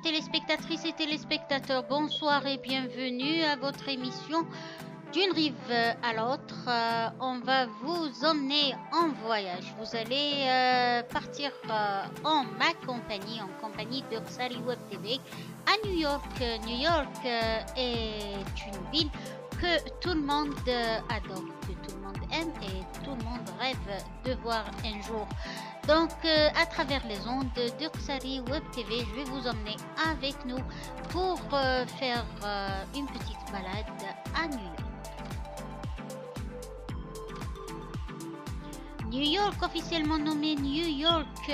téléspectatrices et téléspectateurs, bonsoir et bienvenue à votre émission D'une rive à l'autre. On va vous emmener en voyage. Vous allez partir en ma compagnie, en compagnie de Doxali Web TV à New York. New York est une ville que tout le monde adore, que tout le monde aime et tout le monde rêve de voir un jour. Donc, à travers les ondes de Doxali Web TV, je vais vous emmener avec nous pour faire une petite balade à New York. New York, officiellement nommé New York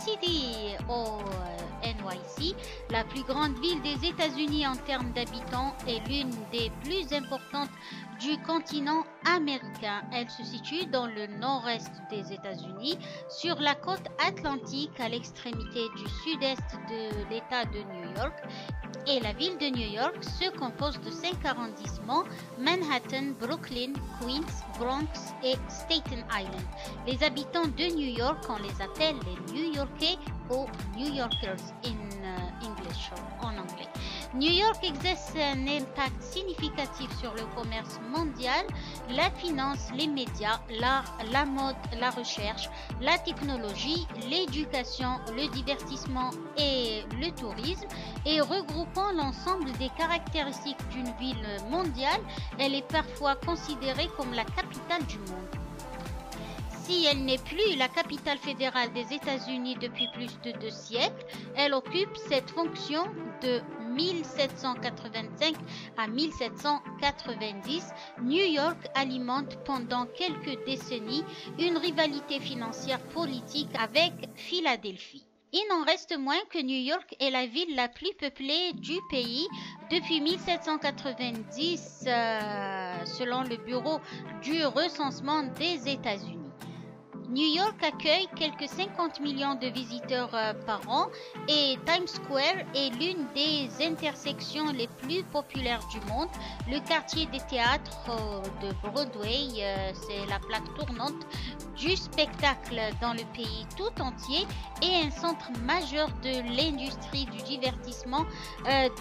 City au NYC, la plus grande ville des États-Unis en termes d'habitants, est l'une des plus importantes du continent américain. Elle se situe dans le nord-est des États-Unis, sur la côte atlantique à l'extrémité du sud-est de l'État de New York. Et la ville de New York se compose de 5 arrondissements: Manhattan, Brooklyn, Queens, Bronx et Staten Island. Les habitants de New York, on les appelle les New-Yorkais ou New Yorkers English, en anglais. New York exerce un impact significatif sur le commerce mondial, la finance, les médias, l'art, la mode, la recherche, la technologie, l'éducation, le divertissement et le tourisme. Et regroupant l'ensemble des caractéristiques d'une ville mondiale, elle est parfois considérée comme la capitale du monde. Si elle n'est plus la capitale fédérale des États-Unis depuis plus de 2 siècles, elle occupe cette fonction de 1785 à 1790. New York alimente pendant quelques décennies une rivalité financière politique avec Philadelphie. Il n'en reste moins que New York est la ville la plus peuplée du pays depuis 1790, selon le Bureau du recensement des États-Unis. New York accueille quelques 50 millions de visiteurs par an et Times Square est l'une des intersections les plus populaires du monde. Le quartier des théâtres de Broadway, c'est la plaque tournante du spectacle dans le pays tout entier et un centre majeur de l'industrie du divertissement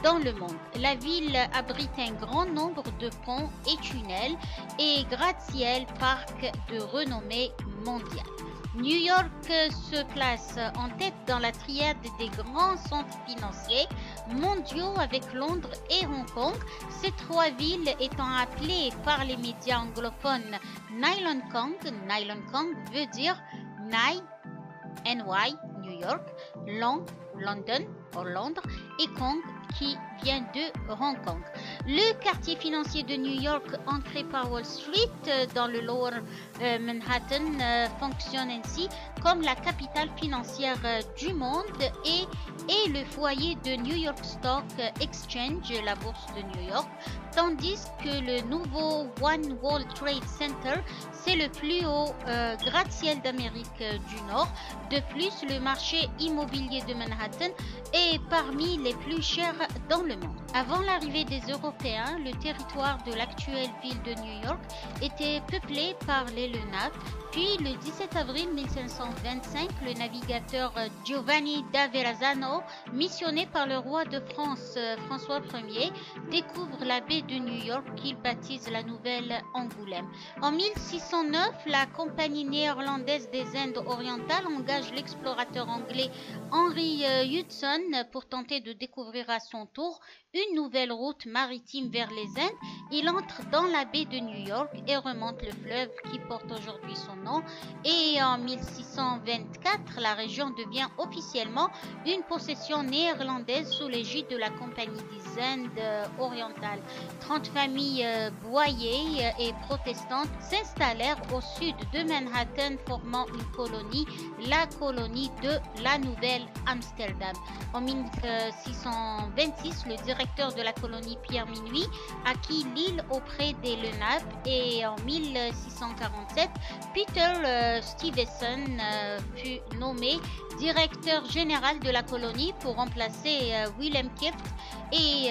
dans le monde. La ville abrite un grand nombre de ponts et tunnels et gratte-ciel, parcs de renommée mondiale. New York se place en tête dans la triade des grands centres financiers mondiaux avec Londres et Hong Kong, ces 3 villes étant appelées par les médias anglophones Nylon Kong. Nylon Kong veut dire NY, New York, Long, London, ou Londres, et Kong qui vient de Hong Kong. Le quartier financier de New York, ancré par Wall Street dans le Lower Manhattan, fonctionne ainsi comme la capitale financière du monde et est le foyer de New York Stock Exchange, la bourse de New York, tandis que le nouveau One World Trade Center, c'est le plus haut gratte-ciel d'Amérique du Nord. De plus, le marché immobilier de Manhattan est parmi les plus chers dans le monde. Avant l'arrivée des Européens, le territoire de l'actuelle ville de New York était peuplé par les Lenape. Puis, le 17 avril 1525, le navigateur Giovanni da Verrazzano, missionné par le roi de France François Ier, découvre la baie de New York qu'il baptise la Nouvelle Angoulême. En 1609, la Compagnie néerlandaise des Indes orientales engage l'explorateur anglais Henry Hudson pour tenter de découvrir à son tour une nouvelle route maritime vers les Indes. Il entre dans la baie de New York et remonte le fleuve qui porte aujourd'hui son nom. Et en 1624, la région devient officiellement une possession néerlandaise sous l'égide de la Compagnie des Indes orientales. 30 familles boyées et protestantes s'installèrent au sud de Manhattan, formant une colonie, la colonie de la Nouvelle-Amsterdam. En 1626, le directeur de la colonie Pierre Minuit acquit l'île auprès des Lenape et en 1647, Peter Stuyvesant fut nommé directeur général de la colonie pour remplacer William Kieft et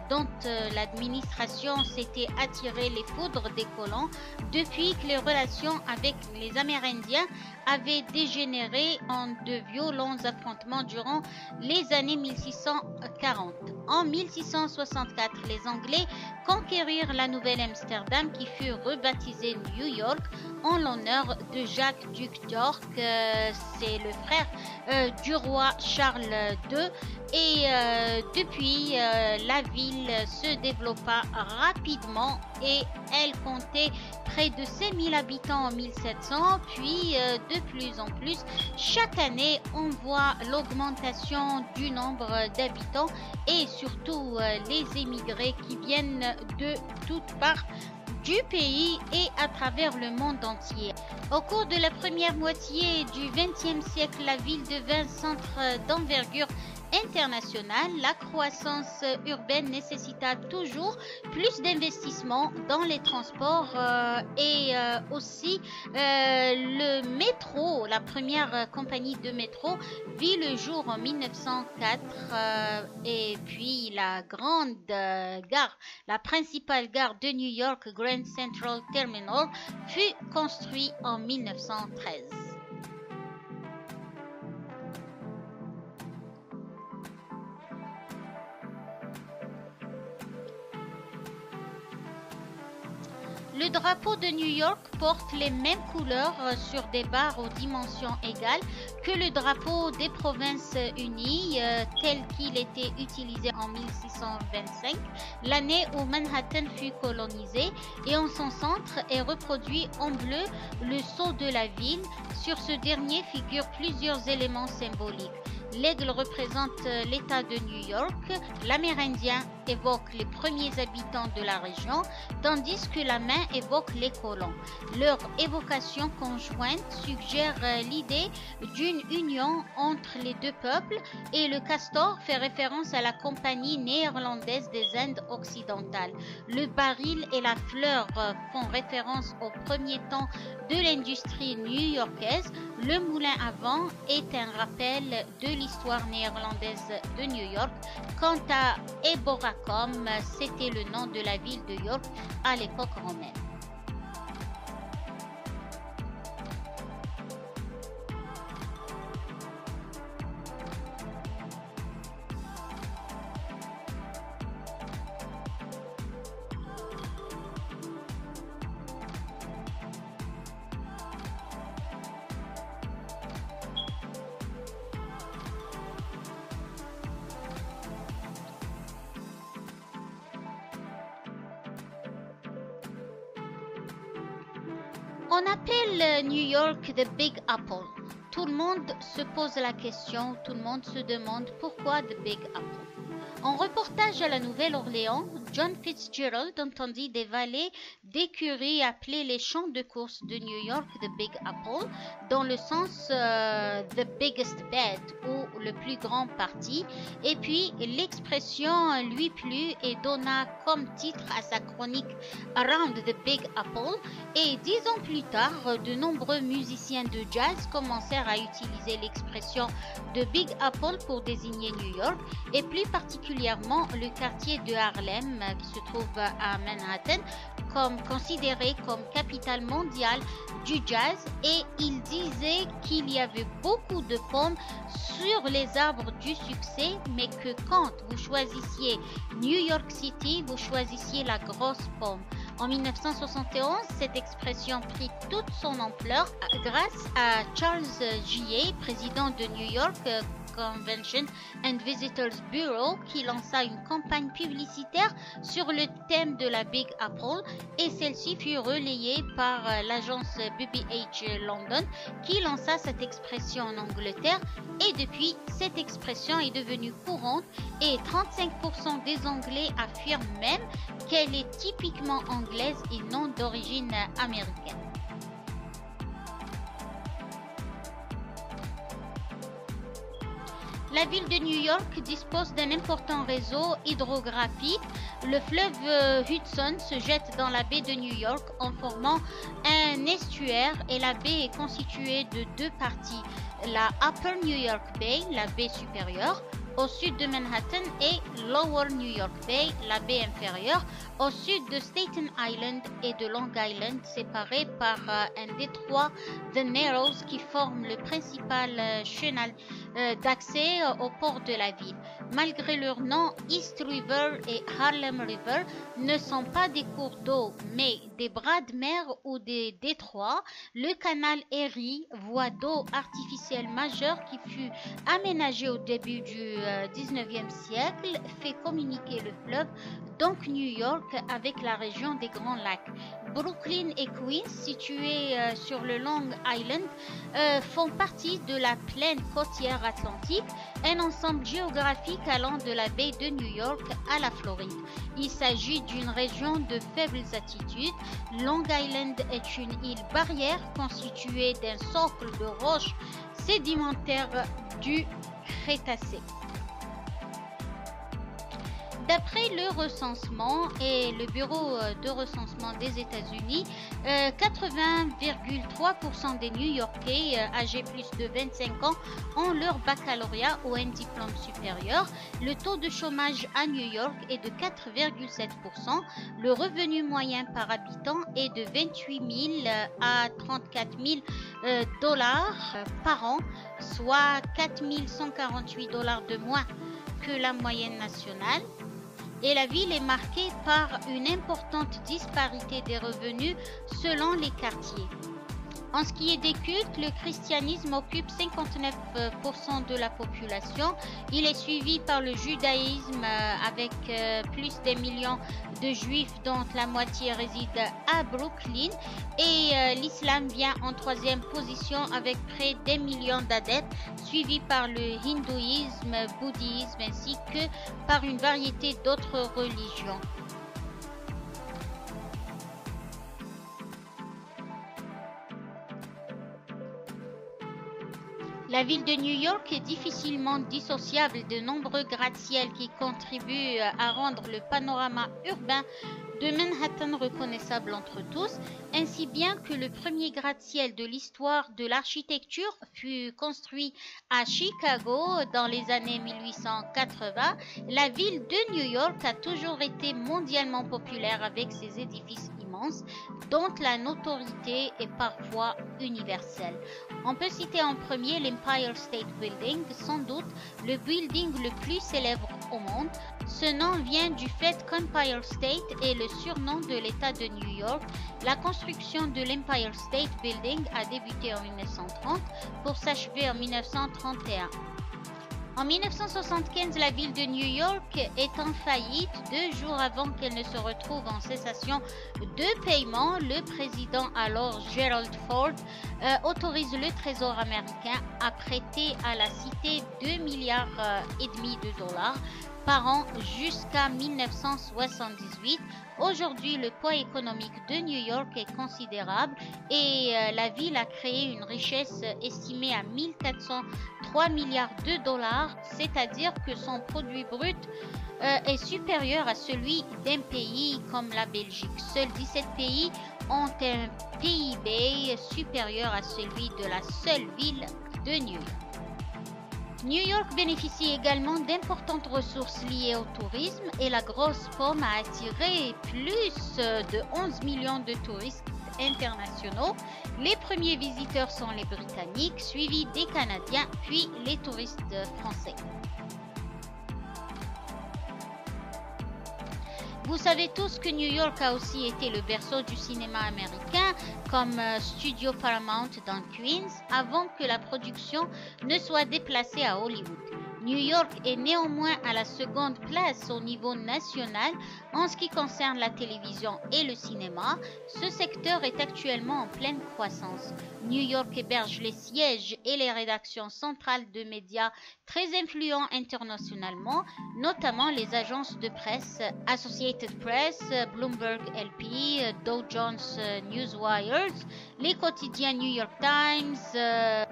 dont l'administration s'était attiré les foudres des colons. Depuis les relations avec les Amérindiens avaient dégénéré en de violents affrontements durant les années 1640. En 1664, les Anglais conquérirent la Nouvelle-Amsterdam qui fut rebaptisée New York en l'honneur de Jacques duc d'York, c'est le frère du roi Charles II. Et depuis, la ville se développa rapidement et elle comptait près de 5000 habitants en 1700, puis de plus en plus, chaque année, on voit l'augmentation du nombre d'habitants et surtout les émigrés qui viennent de toutes parts du pays et à travers le monde entier. Au cours de la première moitié du XXe siècle, la ville devint centre d'envergure internationale. La croissance urbaine nécessita toujours plus d'investissements dans les transports et aussi le métro, la première compagnie de métro, vit le jour en 1904 et puis la grande gare, la principale gare de New York, Grand Central Terminal, fut construite en 1913. Le drapeau de New York porte les mêmes couleurs sur des barres aux dimensions égales que le drapeau des Provinces-Unies tel qu'il était utilisé en 1625, l'année où Manhattan fut colonisée, et en son centre est reproduit en bleu le sceau de la ville. Sur ce dernier figurent plusieurs éléments symboliques. L'aigle représente l'État de New York, l'Amérindien évoque les premiers habitants de la région, tandis que la main évoque les colons. Leur évocation conjointe suggère l'idée d'une union entre les deux peuples et le castor fait référence à la compagnie néerlandaise des Indes occidentales. Le baril et la fleur font référence aux premiers temps de l'industrie new-yorkaise. Le moulin à vent est un rappel de l'histoire néerlandaise de New York. Quant à Eboracum, c'était le nom de la ville de York à l'époque romaine. On appelle New York the Big Apple. Tout le monde se pose la question, tout le monde se demande pourquoi the Big Apple. En reportage à la Nouvelle-Orléans, John Fitzgerald entendit des valets d'écurie appeler les champs de course de New York the Big Apple, dans le sens the biggest bed ou le plus grand parti, et puis l'expression lui plut et donna comme titre à sa chronique Around the Big Apple, et 10 ans plus tard, de nombreux musiciens de jazz commencèrent à utiliser l'expression de Big Apple pour désigner New York, et plus particulièrement le quartier de Harlem qui se trouve à Manhattan, comme considéré comme capitale mondiale du jazz, et il disait qu'il y avait beaucoup de pommes sur les arbres du succès, mais que quand vous choisissiez New York City, vous choisissiez la grosse pomme. En 1971, cette expression prit toute son ampleur grâce à Charles J.A., président de New York Convention and Visitors Bureau, qui lança une campagne publicitaire sur le thème de la Big Apple, et celle-ci fut relayée par l'agence BBH London qui lança cette expression en Angleterre, et depuis cette expression est devenue courante et 35% des Anglais affirment même qu'elle est typiquement anglaise et non d'origine américaine. La ville de New York dispose d'un important réseau hydrographique. Le fleuve Hudson se jette dans la baie de New York en formant un estuaire, et la baie est constituée de deux parties. La Upper New York Bay, la baie supérieure, au sud de Manhattan, et Lower New York Bay, la baie inférieure, au sud de Staten Island et de Long Island, séparés par un détroit, The Narrows, qui forme le principal chenal d'accès au port de la ville. Malgré leur nom, East River et Harlem River ne sont pas des cours d'eau, mais des bras de mer ou des détroits. Le canal Erie, voie d'eau artificielle majeure qui fut aménagée au début du 19e siècle, fait communiquer le fleuve, donc New York, avec la région des Grands Lacs. Brooklyn et Queens, situés sur le Long Island, font partie de la plaine côtière atlantique, un ensemble géographique allant de la baie de New York à la Floride. Il s'agit d'une région de faibles altitudes. Long Island est une île barrière constituée d'un socle de roches sédimentaires du Crétacé. D'après le recensement et le bureau de recensement des États-Unis, 80,3% des New-Yorkais âgés plus de 25 ans ont leur baccalauréat ou un diplôme supérieur. Le taux de chômage à New York est de 4,7%. Le revenu moyen par habitant est de 28 000 à 34 000 dollars par an, soit 4 148 dollars de moins que la moyenne nationale. Et la ville est marquée par une importante disparité des revenus selon les quartiers. En ce qui est des cultes, le christianisme occupe 59% de la population. Il est suivi par le judaïsme avec plus d'1 million de juifs dont la moitié réside à Brooklyn. Et l'islam vient en troisième position avec près d'1 million d'adeptes, suivi par le hindouisme, bouddhisme ainsi que par une variété d'autres religions. La ville de New York est difficilement dissociable de nombreux gratte-ciel qui contribuent à rendre le panorama urbain de Manhattan reconnaissable entre tous, ainsi bien que le premier gratte-ciel de l'histoire de l'architecture fut construit à Chicago dans les années 1880. La ville de New York a toujours été mondialement populaire avec ses édifices immenses, dont la notoriété est parfois universelle. On peut citer en premier l'Empire State Building, sans doute le building le plus célèbre au monde. Ce nom vient du fait qu'Empire State est le surnom de l'État de New York. La construction de l'Empire State Building a débuté en 1930 pour s'achever en 1931. En 1975, la ville de New York est en faillite. 2 jours avant qu'elle ne se retrouve en cessation de paiement, le président alors Gerald Ford autorise le Trésor américain à prêter à la cité 2,5 milliards de dollars par an jusqu'à 1978. Aujourd'hui, le poids économique de New York est considérable et la ville a créé une richesse estimée à 1403 milliards de dollars, c'est-à-dire que son produit brut est supérieur à celui d'un pays comme la Belgique. Seuls 17 pays ont un PIB supérieur à celui de la seule ville de New York. New York bénéficie également d'importantes ressources liées au tourisme et la grosse pomme a attiré plus de 11 millions de touristes internationaux. Les premiers visiteurs sont les Britanniques, suivis des Canadiens, puis les touristes français. Vous savez tous que New York a aussi été le berceau du cinéma américain, comme Studio Paramount dans Queens, avant que la production ne soit déplacée à Hollywood. New York est néanmoins à la seconde place au niveau national en ce qui concerne la télévision et le cinéma. Ce secteur est actuellement en pleine croissance. New York héberge les sièges et les rédactions centrales de médias très influents internationalement, notamment les agences de presse Associated Press, Bloomberg LP, Dow Jones Newswires, les quotidiens New York Times,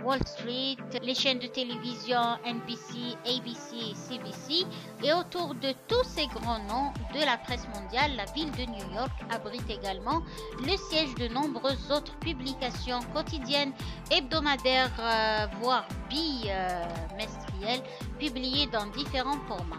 Wall Street, les chaînes de télévision NBC, ABC et CBC. Et autour de tous ces grands noms de la presse mondiale, la ville de New York abrite également le siège de nombreuses autres publications quotidiennes, hebdomadaires, voire bimestrielles, visuels publiés dans différents formats.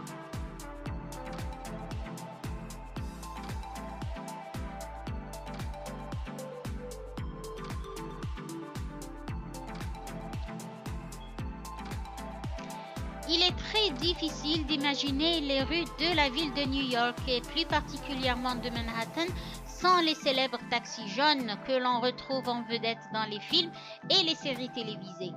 Il est très difficile d'imaginer les rues de la ville de New York et plus particulièrement de Manhattan sans les célèbres taxis jaunes que l'on retrouve en vedette dans les films et les séries télévisées.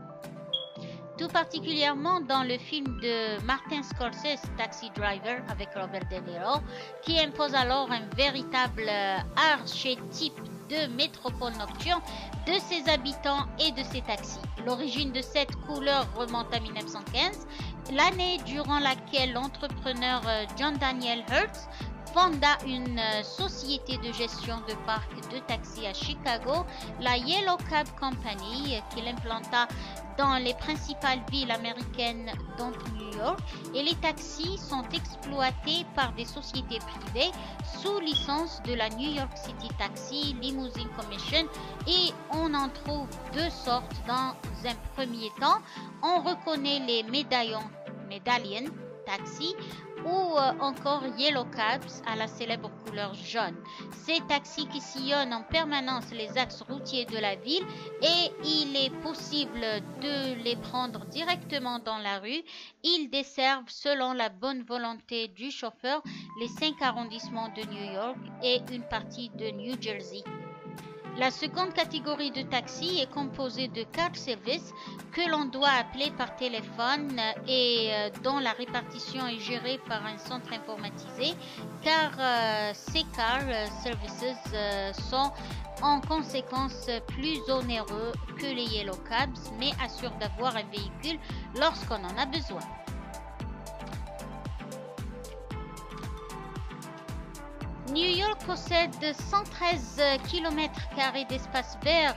Tout particulièrement dans le film de Martin Scorsese, Taxi Driver, avec Robert De Niro, qui impose alors un véritable archétype de métropole nocturne, de ses habitants et de ses taxis. L'origine de cette couleur remonte à 1915, l'année durant laquelle l'entrepreneur John Daniel Hertz fonda une société de gestion de parcs de taxis à Chicago, la Yellow Cab Company, qu'il implanta dans les principales villes américaines dont New York, et les taxis sont exploités par des sociétés privées sous licence de la New York City Taxi Limousine Commission, et on en trouve deux sortes. Dans un premier temps, on reconnaît les medallion taxi ou encore Yellow Cabs à la célèbre couleur jaune. Ces taxis qui sillonnent en permanence les axes routiers de la ville et il est possible de les prendre directement dans la rue. Ils desservent, selon la bonne volonté du chauffeur, les 5 arrondissements de New York et une partie de New Jersey. La seconde catégorie de taxis est composée de car service que l'on doit appeler par téléphone et dont la répartition est gérée par un centre informatisé, car ces car services sont en conséquence plus onéreux que les Yellow Cabs, mais assurent d'avoir un véhicule lorsqu'on en a besoin. New York possède 113 km² d'espace vert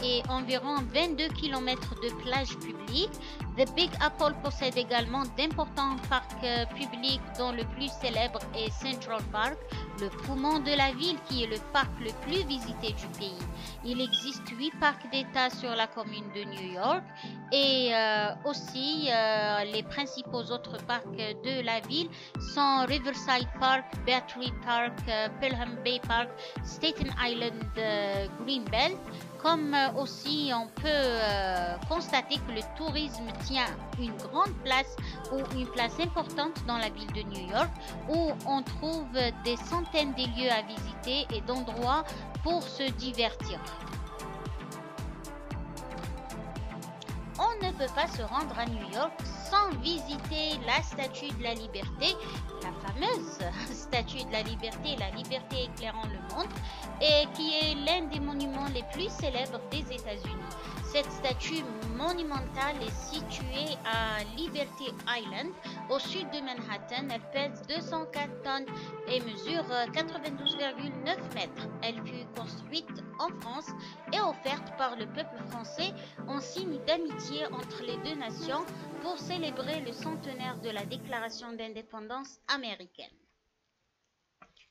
et environ 22 km de plages publiques. The Big Apple possède également d'importants parcs publics dont le plus célèbre est Central Park, le poumon de la ville qui est le parc le plus visité du pays. Il existe 8 parcs d'État sur la commune de New York et aussi les principaux autres parcs de la ville sont Riverside Park, Battery Park, Pelham Bay Park, Staten Island, Greenbelt. Comme aussi on peut constater que le tourisme tient une grande place ou une place importante dans la ville de New York, où on trouve des centaines de lieux à visiter et d'endroits pour se divertir. On ne peut pas se rendre à New York sans visiter la Statue de la Liberté, la fameuse Statue de la liberté éclairant le monde, et qui est l'un des monuments les plus célèbres des États-Unis. Cette statue monumentale est située à Liberty Island, au sud de Manhattan. Elle pèse 204 tonnes et mesure 92,9 mètres. Elle fut construite en France et offerte par le peuple français en signe d'amitié entre les deux nations pour célébrer le centenaire de la Déclaration d'indépendance américaine.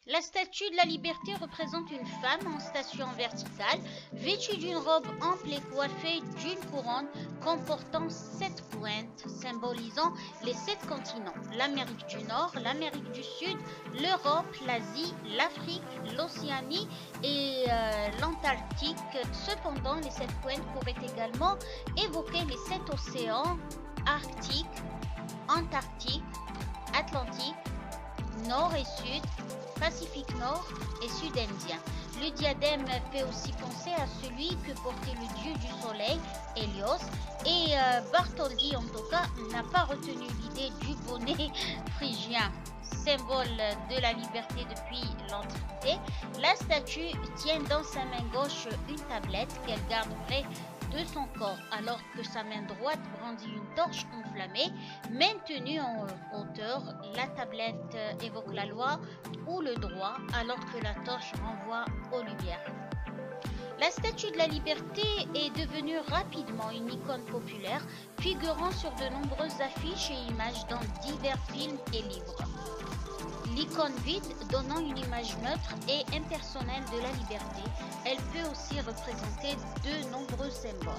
La Statue de la Liberté représente une femme en station verticale, vêtue d'une robe ample et coiffée d'une couronne comportant 7 pointes, symbolisant les 7 continents, l'Amérique du Nord, l'Amérique du Sud, l'Europe, l'Asie, l'Afrique, l'Océanie et l'Antarctique. Cependant, les 7 pointes pourraient également évoquer les 7 océans, Arctique, Antarctique, Atlantique, Nord et Sud, Pacifique Nord et Sud Indien. Le diadème fait aussi penser à celui que portait le dieu du soleil, Hélios, et Bartholdi en tout cas n'a pas retenu l'idée du bonnet phrygien, symbole de la liberté depuis l'Antiquité. La statue tient dans sa main gauche une tablette qu'elle garde près de son corps, alors que sa main droite brandit une torche enflammée. Maintenue en hauteur, la tablette évoque la loi ou le droit, alors que la torche renvoie aux lumières. La Statue de la Liberté est devenue rapidement une icône populaire, figurant sur de nombreuses affiches et images dans divers films et livres. L'icône vide donnant une image neutre et impersonnelle de la liberté, elle peut aussi représenter de nombreux symboles.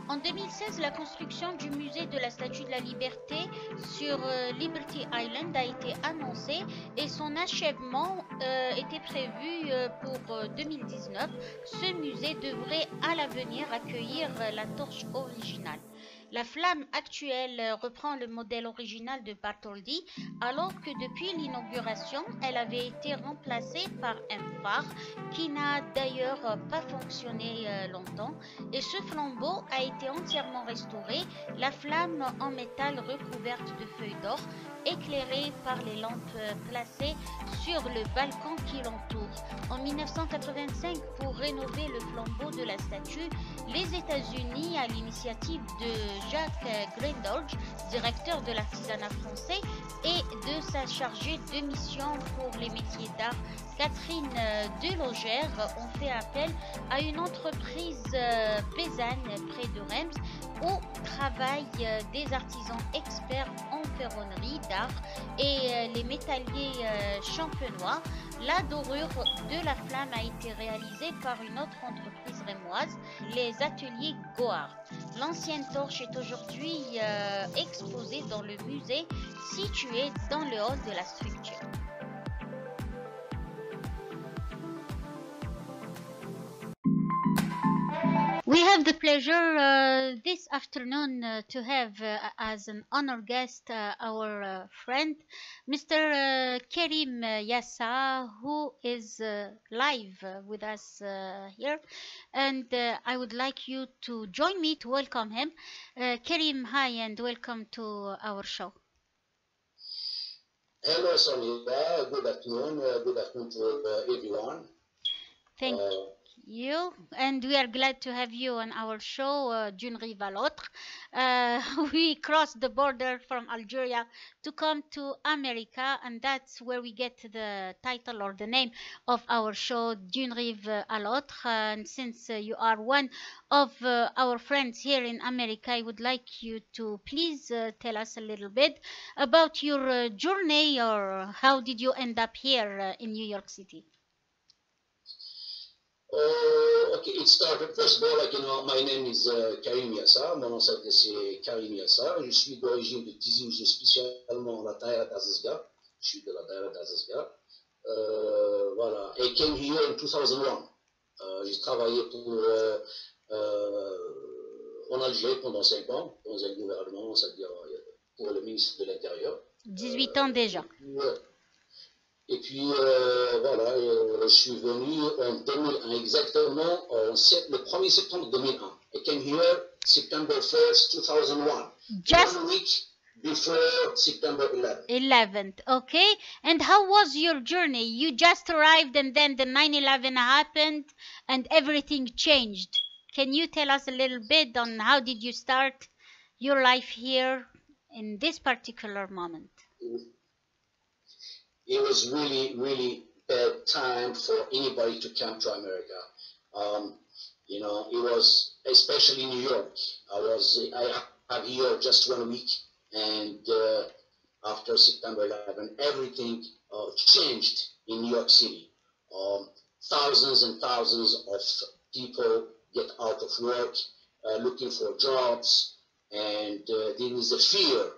En 2016, la construction du musée de la Statue de la Liberté sur Liberty Island a été annoncée et son achèvement était prévu pour 2019. Ce musée devrait à l'avenir accueillir la torche originale. La flamme actuelle reprend le modèle original de Bartholdi, alors que depuis l'inauguration, elle avait été remplacée par un phare qui n'a d'ailleurs pas fonctionné longtemps. Et ce flambeau a été entièrement restauré, la flamme en métal recouverte de feuilles d'or, éclairée par les lampes placées sur le balcon qui l'entoure. En 1985, pour rénover le flambeau de la statue, les États-Unis, à l'initiative de Jacques Grindorge, directeur de l'artisanat français, et de sa chargée de mission pour les métiers d'art, Catherine Delogère, ont fait appel à une entreprise paysanne près de Reims où travaillent des artisans experts en ferronnerie d'art et les métalliers champenois. La dorure de la flamme a été réalisée par une autre entreprise rémoise, les ateliers Goard. L'ancienne torche est aujourd'hui exposée dans le musée situé dans le hall de la structure. We have the pleasure this afternoon to have as an honor guest our friend, Mr. Kerim Yassa, who is live with us here. And I would like you to join me to welcome him. Kerim, hi, and welcome to our show. Hello, Sonia. Good afternoon. Good afternoon to everyone. Thank you, and we are glad to have you on our show, D'une rive à l'autre. We crossed the border from Algeria to come to America, and that's where we get the title or the name of our show, D'une rive à l'autre. And since you are one of our friends here in America, I would like you to please tell us a little bit about your journey, or how did you end up here in New York City? Okay, it started, first of all, like, you know, my name is Karim Yassa. Mon nom c'est Karim Yassa. Je suis d'origine de Tizi Ouzou, spécialement la Daïra d'Azazga. Je suis de la Daïra d'Azazga. Voilà. I came here in 2001. J'ai travaillé en Algérie pendant 5 ans, dans un gouvernement, c'est-à-dire pour le ministre de l'Intérieur. 18 ans déjà. Et puis, voilà, je suis venu en 2001, exactement le 1er septembre 2001. I came here September 1st, 2001. Just 1 week before September 11th. 11th, okay. And how was your journey? You just arrived and then the 9/11 happened and everything changed. Can you tell us a little bit on how did you start your life here in this particular moment? It was really, really bad time for anybody to come to America. You know, it was, especially in New York. I have here just 1 week, and after September 11, everything changed in New York City. Thousands and thousands of people get out of work, looking for jobs, and there is a fear,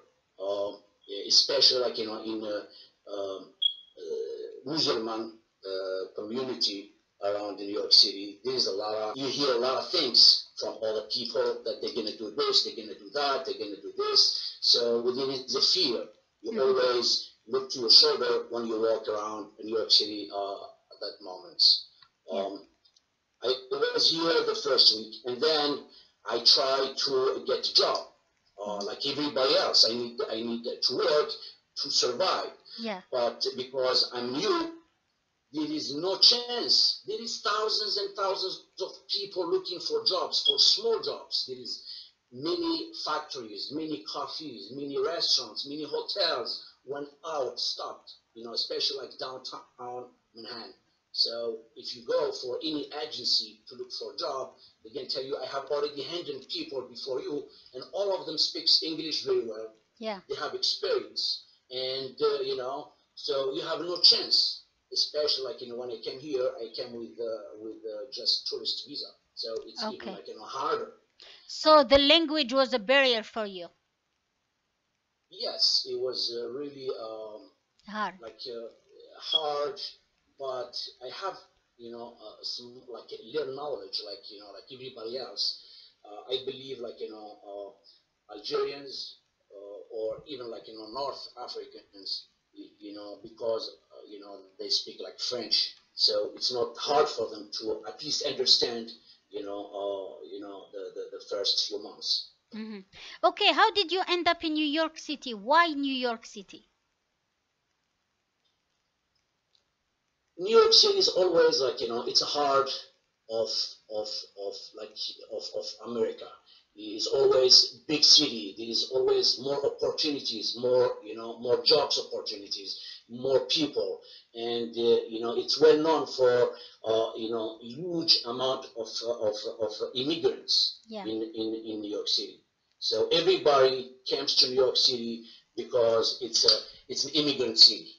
especially like, you know, in Muslim community around New York City. There's a lot of, you hear a lot of things from other people that they're going to do this, they're going to do that, they're going to do this. So there is a fear. You always look to your shoulder when you walk around in New York City at that moment. I was here the first week, and then I tried to get a job. Like everybody else, I need to work to survive. Yeah. But because I'm new, there is no chance. There is thousands and thousands of people looking for jobs, for small jobs. There is many factories, many coffees, many restaurants, many hotels went out, stopped, you know, especially like downtown Manhattan. So if you go for any agency to look for a job, they can tell you, I have already handled people before you, and all of them speaks English very well. Yeah. They have experience. And, you know, so you have no chance, especially like, you know, when I came here, I came with just tourist visa. So it's even like, you know, harder. So the language was a barrier for you. Yes, it was really Hard. like hard, but I have some like little knowledge, like like everybody else. I believe like Algerians or even like North Africans, because they speak like French, so it's not hard for them to at least understand the first few months. Hmm. Okay, how did you end up in New York City? Why New York City? New York City is always like it's a heart of of of like of America. It's always big city. There is always more opportunities, more more jobs opportunities, more people, and it's well known for huge amount of immigrants Yeah. in New York City. So everybody comes to New York City because it's an immigrant city.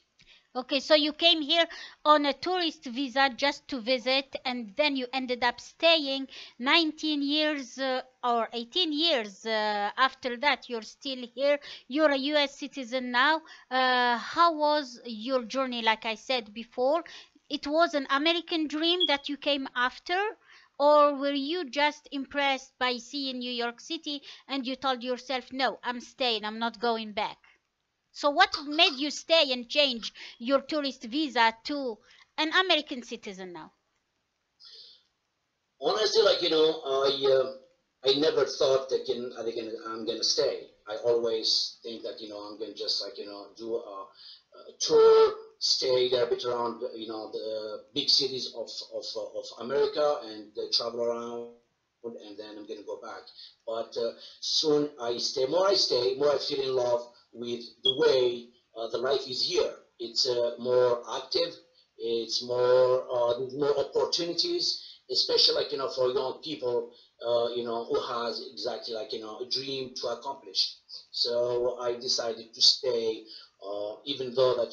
Okay, so you came here on a tourist visa just to visit, and then you ended up staying 19 years or 18 years after that. You're still here. You're a US citizen now. How was your journey? Like I said before, it was an American dream that you came after, or were you just impressed by seeing New York City and you told yourself, no, I'm staying, I'm not going back? So what made you stay and change your tourist visa to an American citizen now? Honestly, like I never thought that I'm gonna stay. I always think that I'm gonna just like do a tour, stay there a bit around the big cities of America and travel around, and then I'm gonna go back. But soon I stay, more I feel in love with the way the life is here. It's more active. It's more there's more opportunities, especially like for young people, who has exactly like a dream to accomplish. So I decided to stay, even though that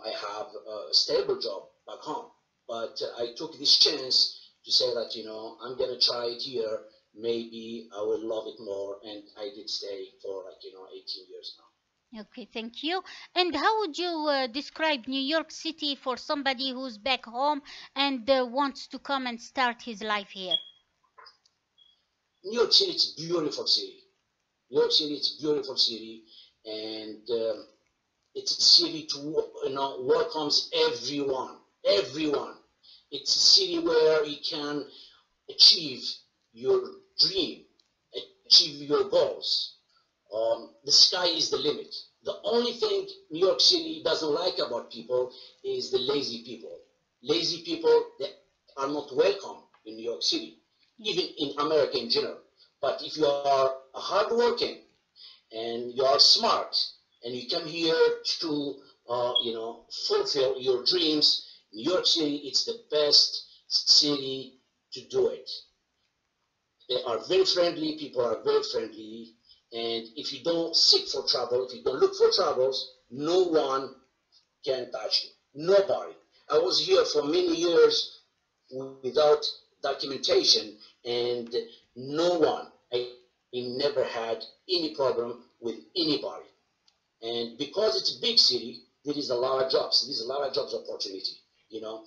I have a stable job back home. But I took this chance to say that I'm gonna try it here. Maybe I will love it more, and I did stay for like 18 years now. Okay, thank you. And how would you describe New York City for somebody who's back home and wants to come and start his life here? New York City is a beautiful city. New York City is a beautiful city, and it's a city to welcomes everyone. Everyone. It's a city where you can achieve your dream, achieve your goals. The sky is the limit. The only thing New York City doesn't like about people is the lazy people. Lazy people that are not welcome in New York City, even in America in general. But if you are hardworking and you are smart and you come here to fulfill your dreams, New York City it's the best city to do it. They are very friendly, people are very friendly, and if you don't seek for trouble, if you don't look for troubles, no one can touch you. Nobody. I was here for many years without documentation, and no one. I never had any problem with anybody. And because it's a big city, there is a lot of jobs. There's a lot of jobs opportunity. You know,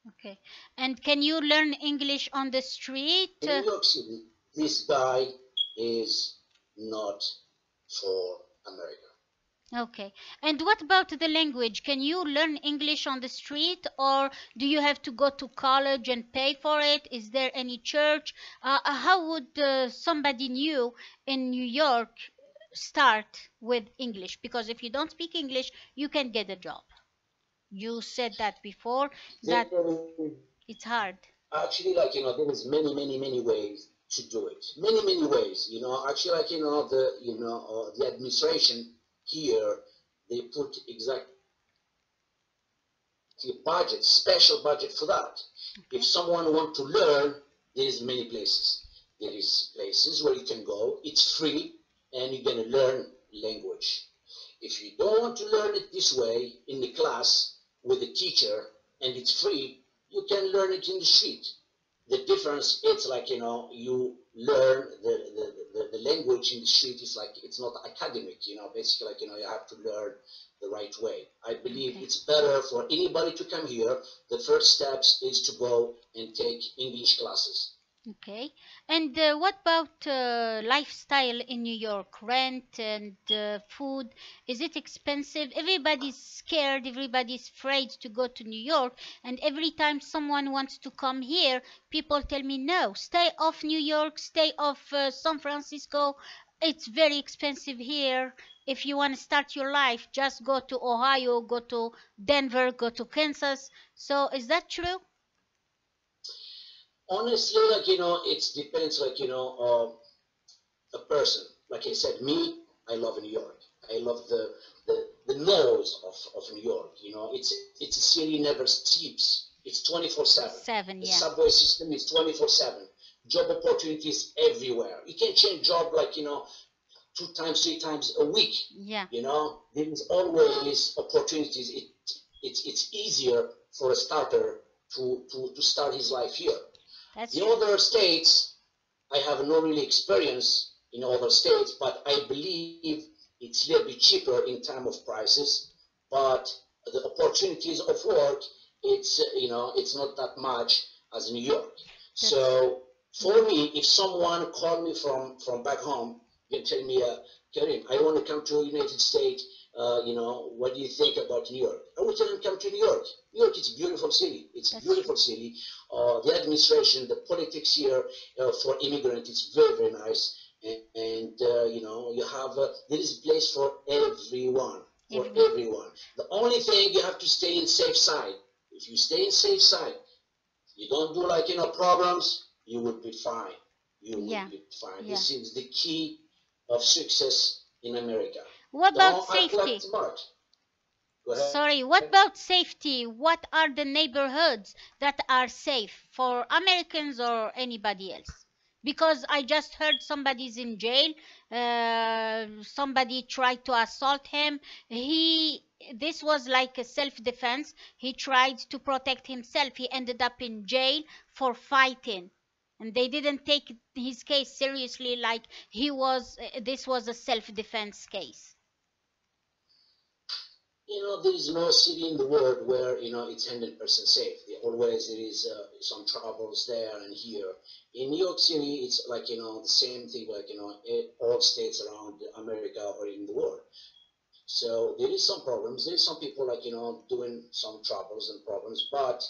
Okay. And can you learn English on the street? in New York City, this guy is not for America. Okay. And what about the language? Can you learn English on the street, or do you have to go to college and pay for it? Is there any church? How would somebody new in New York start with English? Because if you don't speak English, you can get a job. You said that before, There that is it's hard. actually like there is many ways to do it. Many ways. Actually like the administration here they put exactly budget, special budget for that. If Okay. someone want to learn, there is many places. There is places where you can go. It's free, and you're gonna learn language. If you don't want to learn it this way in the class with a teacher and it's free, you can learn it in the street. the difference, it's like, you learn the language in the street is like, it's not academic, basically, like, you have to learn the right way. I believe Okay. it's better for anybody to come here. The first steps is to go and take English classes. Okay. And what about lifestyle in New York? Rent and food? Is it expensive? Everybody's scared, everybody's afraid to go to New York. And every time someone wants to come here, people tell me, no, stay off New York, stay off San Francisco. It's very expensive here. If you want to start your life, just go to Ohio, go to Denver, go to Kansas. So is that true? Honestly, like, it depends, like, a person. Like I said, me, I love New York. I love the nose of New York. It's a city never sleeps. It's 24/7. 7, The yeah. subway system is 24/7. Job opportunities everywhere. You can change job like, 2 times, 3 times a week. Yeah, There is always opportunities. It's easier for a starter to start his life here. that's The true. other states, I have no really experience in other states, but I believe it's a little bit cheaper in terms of prices. But the opportunities of work, it's not that much as New York. That's So for me, if someone called me from back home and tell me, Karim, I want to come to United States. What do you think about New York? I would tell him, come to New York. New York is a beautiful city. It's a that's beautiful true. city. The administration, the politics here for immigrants is very, very nice. And you have, there is a place for everyone, Every The only thing, you have to stay in safe side. If you stay in safe side, you don't do like, problems, you will be fine. You will yeah, be fine. yeah. This is the key of success in America. What about Don't act like safety? smart. Go ahead. Sorry, what about safety? What are the neighborhoods that are safe for Americans or anybody else? Because I just heard somebody's in jail. Somebody tried to assault him. This was like a self-defense. He tried to protect himself. He ended up in jail for fighting. And they didn't take his case seriously, like this was a self-defense case. There is no city in the world where, it's 100% safe. There is some troubles there and here. In New York City, it's like, the same thing, like, all states around America or in the world. So there is some problems. There is some people like, doing some troubles and problems. But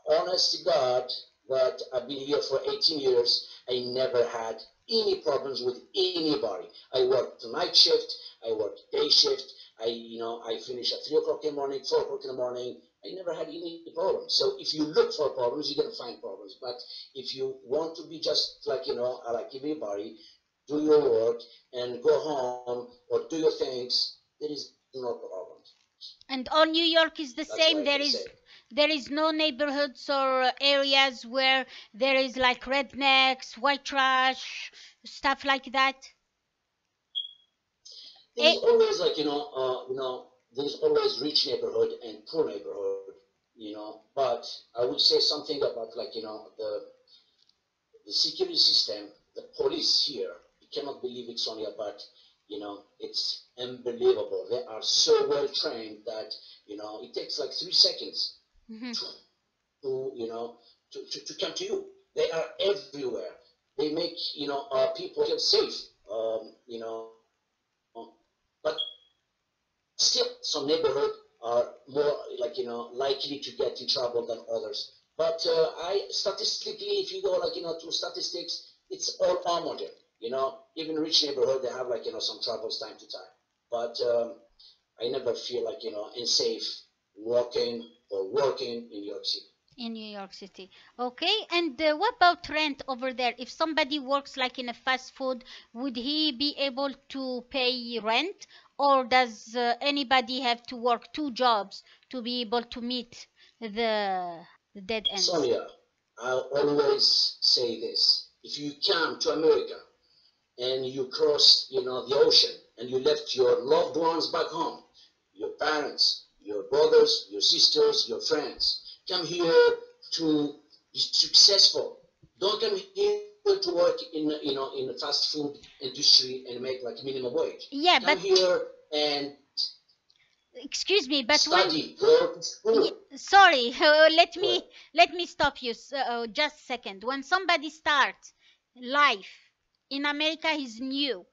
honest to God, that I've been here for 18 years, I never had any problems with anybody. I worked night shift, I worked day shift. I finish at 3 o'clock in the morning, 4 o'clock in the morning. I never had any problems. So if you look for problems, you're gonna find problems. But if you want to be just like, like everybody, do your work and go home or do your things, there is no problem. And all New York is the That's same. what I can say. There is no neighborhoods or areas where there is like rednecks, white trash, stuff like that. There's Eh, always like, there's always rich neighborhood and poor neighborhood, but I would say something about like, the security system, the police here, you cannot believe it's only about, it's unbelievable. They are so well trained that, it takes like 3 seconds mhm. to, to come to you. They are everywhere. They make, people feel safe, but still some neighborhood are more like, likely to get in trouble than others. But I statistically, if you go like, to statistics, it's all homogen. Even rich neighborhood, they have like, some troubles time to time. But I never feel like, unsafe walking or working in New York City. In New York City. Okay, and what about rent over there? If somebody works like in a fast food, would he be able to pay rent? Or does anybody have to work 2 jobs to be able to meet the dead ends? Sonia, I always say this. If you come to America and you cross, the ocean and you left your loved ones back home, your parents, your brothers, your sisters, your friends, come here to be successful. Don't come here to work in in the fast food industry and make like minimum wage. Yeah, Come but here and excuse me, but when study, go to school. sorry, let Well, me stop you just a second. When somebody starts life in America, he's new.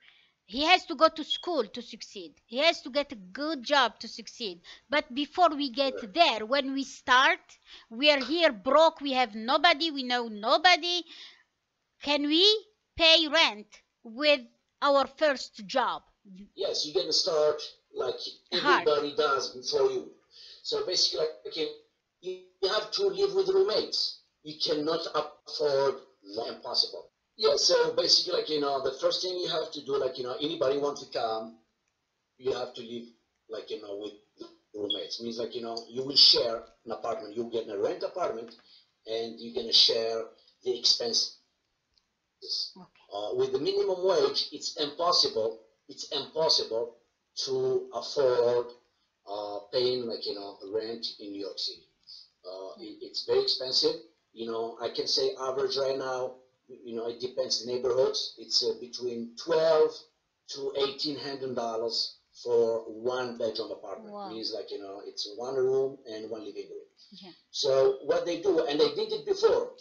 He has to go to school to succeed. He has to get a good job to succeed. But before we get there, when we start, we are here broke. We have nobody. We know nobody. Can we pay rent with our first job? yes, you get to start like Hard. everybody does before you. So basically, like, you have to live with roommates. You cannot afford impossible. Yeah, so basically, like, the first thing you have to do, like, anybody wants to come, you have to live, like, with roommates. Means, like, you will share an apartment. You're getting a rent apartment, and you're going to share the expenses. Okay. With the minimum wage, it's impossible to afford paying, like, rent in New York City. It's very expensive. I can say average right now, it depends the neighborhoods. It's between 12 to $1,800 for one bedroom apartment. Wow. Means, like, it's one room and one living room. Yeah. So what they do, and they did it before,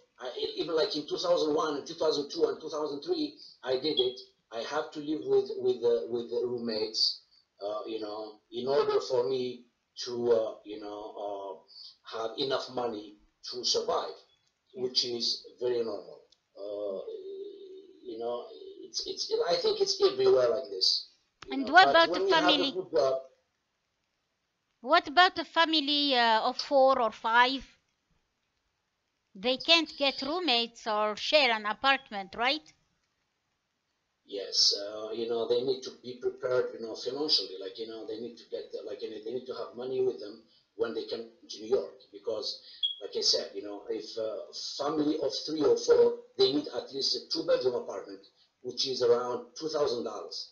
even like in 2001 and 2002 and 2003, I did it. I have to live with the roommates, in order for me to have enough money to survive, which is very normal. It's I think it's everywhere like this. And what But about a when you have a family? good job, What about a family of 4 or 5? They can't get roommates or share an apartment, right? yes, they need to be prepared, financially. Like, they need to get, like, they need to have money with them when they come to New York. Because, like I said, if a family of 3 or 4, they need at least a 2-bedroom apartment, which is around $2,000.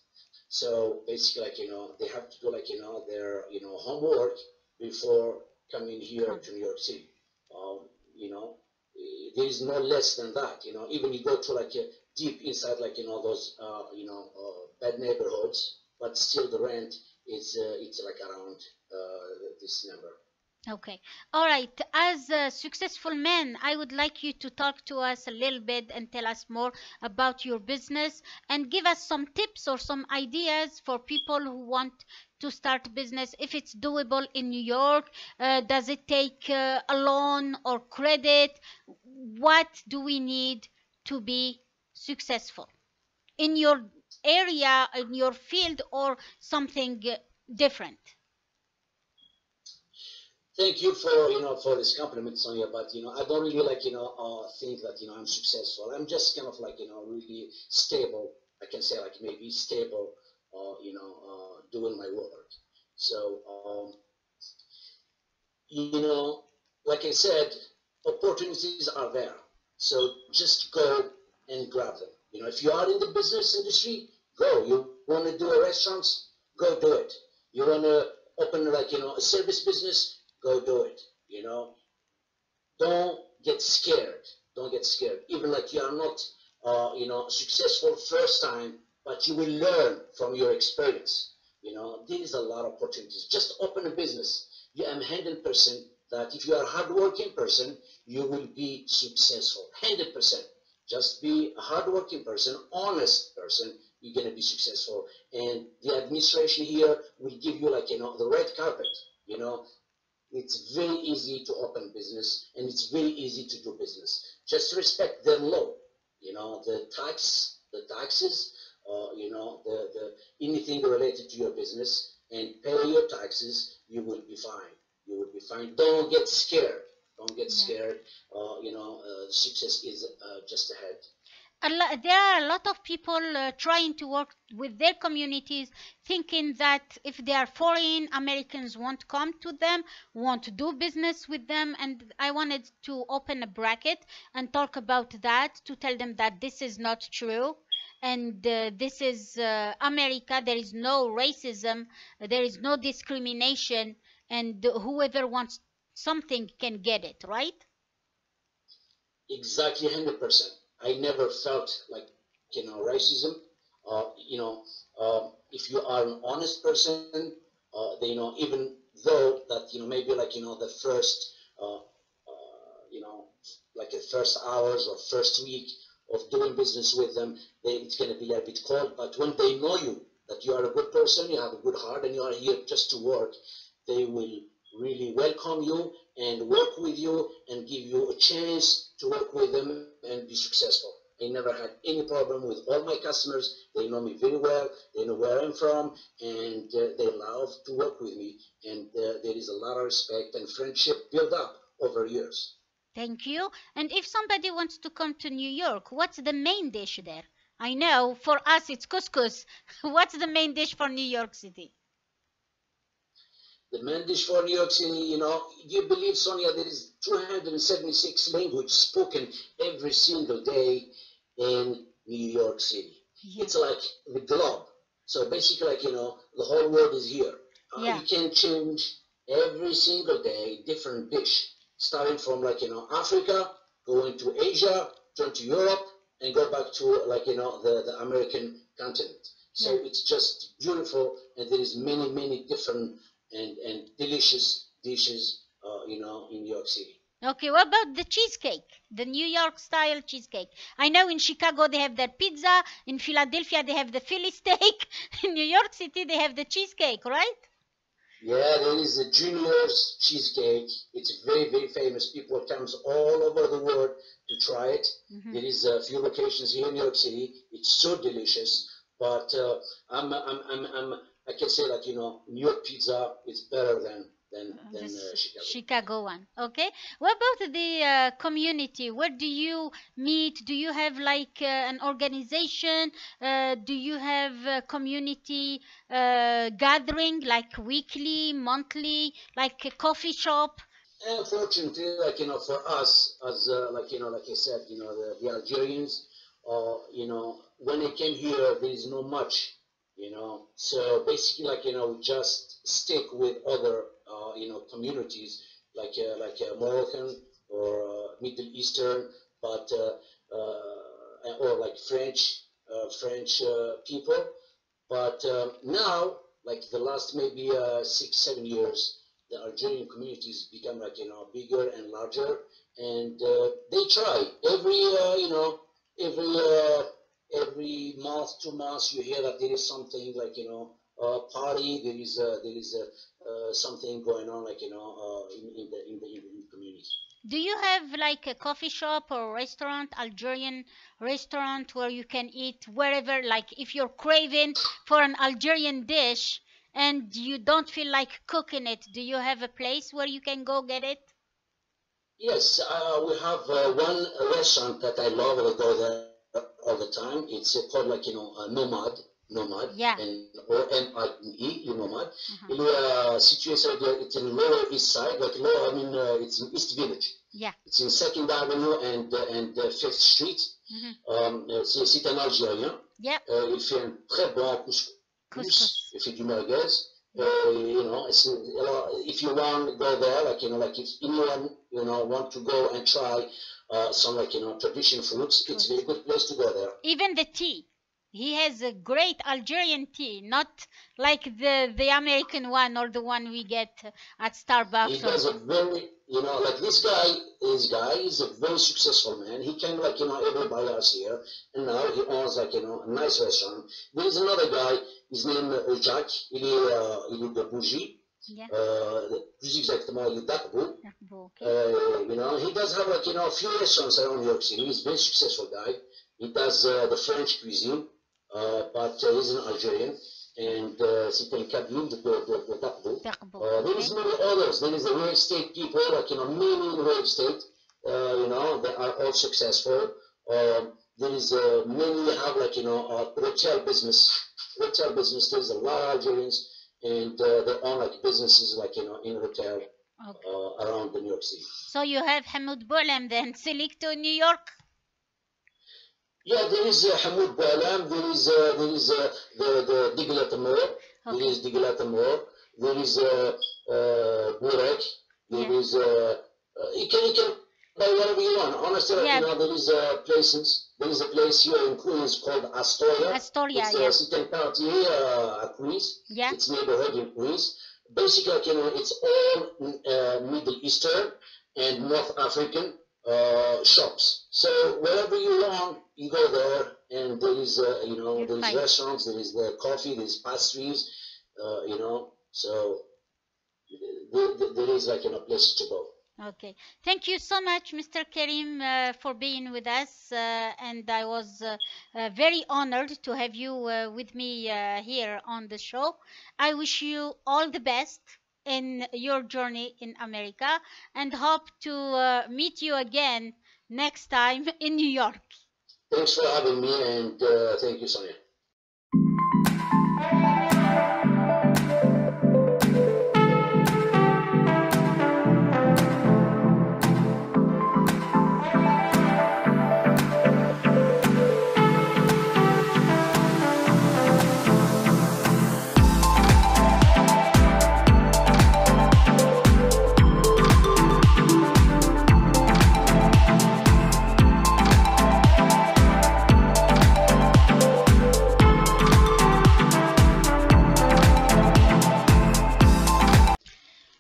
So basically, like, they have to do, like, their, homework before coming here to New York City. Um, you know, there is no less than that. Even you go to, like, deep inside, like, those bad neighborhoods, but still the rent is it's like around this number. Okay. All right. As a successful man, I would like you to talk to us a little bit and tell us more about your business and give us some tips or some ideas for people who want to start business. If it's doable in New York, does it take a loan or credit? What do we need to be successful in your area, in your field, or something different? Thank you for for this compliment, Sonia. But I don't really like think that I'm successful. I'm just kind of like really stable. I can say like maybe stable, doing my work. So like I said, opportunities are there. So just go and grab them. If you are in the business industry, go. You want to do a restaurant, go do it. You want to open like a service business, go do it. Don't get scared. Don't get scared. Even like you are not successful first time, but you will learn from your experience. There is a lot of opportunities. Just open a business. I'm 100% that if you are a hardworking person, you will be successful. 100%. Just be a hardworking person, honest person, you're going to be successful. And the administration here will give you like, the red carpet. It's very easy to open business and it's very easy to do business. Just respect their law. The taxes, the anything related to your business and pay your taxes, you will be fine. You will be fine. Don't get scared. Don't get scared. Success is just ahead. There are a lot of people trying to work with their communities, thinking that if they are foreign, Americans won't come to them, won't do business with them. And I wanted to open a bracket and talk about that to tell them that this is not true. And this is America. There is no racism, there is no discrimination, and whoever wants something can get it, right? exactly 100%. I never felt like, racism. You know, if you are an honest person, even though that, maybe like, the first, you know, like the first hours or first week of doing business with them, it's going to be a bit cold. But when they know you, that you are a good person, you have a good heart, and you are here just to work, they will really welcome you and work with you and give you a chance to work with them and be successful. I never had any problem with all my customers. They know me very well. They know where I'm from, and they love to work with me. And there is a lot of respect and friendship built up over years. Thank you. And if somebody wants to come to New York, what's the main dish there? I know for us it's couscous. What's the main dish for New York City? The main dish for New York City, you believe, Sonia, there is 276 languages spoken every single day in New York City. Yeah. It's like the globe. So basically, like, the whole world is here. Yeah. You can change every single day different dish, starting from, like, Africa, going to Asia, turn to Europe, and go back to, like, the American continent. So Yeah. it's just beautiful, and there is many, many different and delicious dishes, in New York City. Okay, what about the cheesecake? The New York style cheesecake. I know in Chicago they have their pizza, in Philadelphia they have the Philly steak, in New York City they have the cheesecake, right? Yeah, there is a Junior's cheesecake. It's very, very famous. People comes all over the world to try it. Mm-hmm. There is a few locations here in New York City. It's so delicious. But I can say that, New York pizza is better than Chicago. Chicago one. Okay. What about the community? Where do you meet? Do you have like an organization? Do you have a community gathering like weekly, monthly, like a coffee shop? Unfortunately, like, for us, as like, like I said, the Algerians, when they came here, there is no much, So basically, like, we just stick with other, communities, like Moroccan or Middle Eastern, but or like French people. But now, like the last maybe 6, 7 years, the Algerian communities become, like, bigger and larger, and they try every every month, 2 months, you hear that there is something like, a party. There is something going on, like, in the community. Do you have like a coffee shop or restaurant, Algerian restaurant where you can eat wherever, like if you're craving for an Algerian dish and you don't feel like cooking it, do you have a place where you can go get it? Yes, we have one restaurant that I love. I go there all the time. It's called, like, Nomad, Yeah. Nomie, Nomad. Uh-huh. Il est situé, it's in Lower East Side, like lower, it's in East Village. Yeah. It's in Second Avenue and Fifth Street. Mm-hmm. C'est un Algérien. Yeah. Il fait un très bon couscous. Il fait du merguez. If you want to go there, like, like if anyone, want to go and try some, like, traditional foods, it's a very good place to go there. Even the tea. He has a great Algerian tea, not like the American one or the one we get at Starbucks. He does a very, like this guy is a very successful man. He came, like, everybody else here, and now he owns, like, a nice restaurant. There is another guy, his name is Jacques. Il est de Bougie. Yeah. Plus exactement, il est d'Akbou. Okay. He does have, like, a few restaurants around New York City. He's a very successful guy. He does the French cuisine, but he's an Algerian. And c'est un Kabyle de Dakbou. There is many others. There is the real estate people, like, many real estate, they are all successful. There is many have, like, retail business. Retail business. There's a lot of Algerians, and they own, like, businesses, like, in retail around the New York City. So you have Hamoud Boualem then, Selecto New York. Yeah, there is Hamoud Boualem. There is the Digla Tamor. There is Digla Tamor. There is Burek. There is you can Well, whatever you want. Honestly, Yeah. you know, there is a place here in Queens called Astoria. Astoria, It's yeah. a certain party at Queens. Yeah. It's neighborhood in Queens. Basically, like, you know, it's all Middle Eastern and North African shops. So wherever you want, you go there, and there is, you know, You're there is fine. restaurants, there is the coffee, there is pastries, you know. So there is like, you know, place to go. Okay. Thank you so much, Mr. Karim, for being with us. And I was very honored to have you with me here on the show. I wish you all the best in your journey in America and hope to meet you again next time in New York. Thanks for having me, and thank you, Sonia.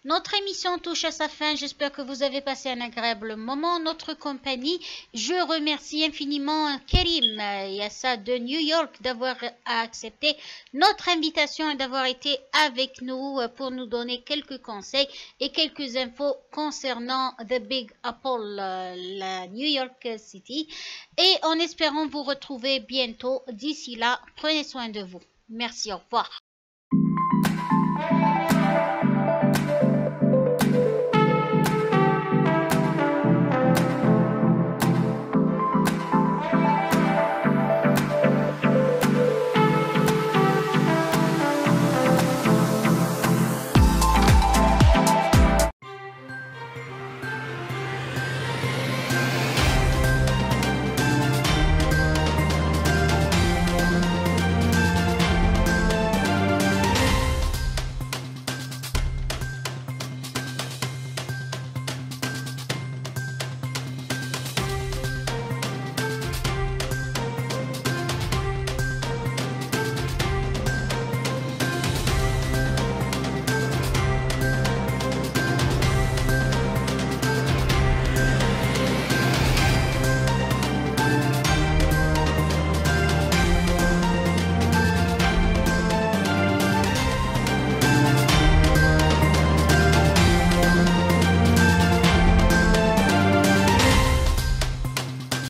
Notre émission touche à sa fin. J'espère que vous avez passé un agréable moment en notre compagnie. Je remercie infiniment Karim Yassa de New York d'avoir accepté notre invitation et d'avoir été avec nous pour nous donner quelques conseils et quelques infos concernant The Big Apple, la New York City. Et en espérant vous retrouver bientôt. D'ici là, prenez soin de vous. Merci, au revoir.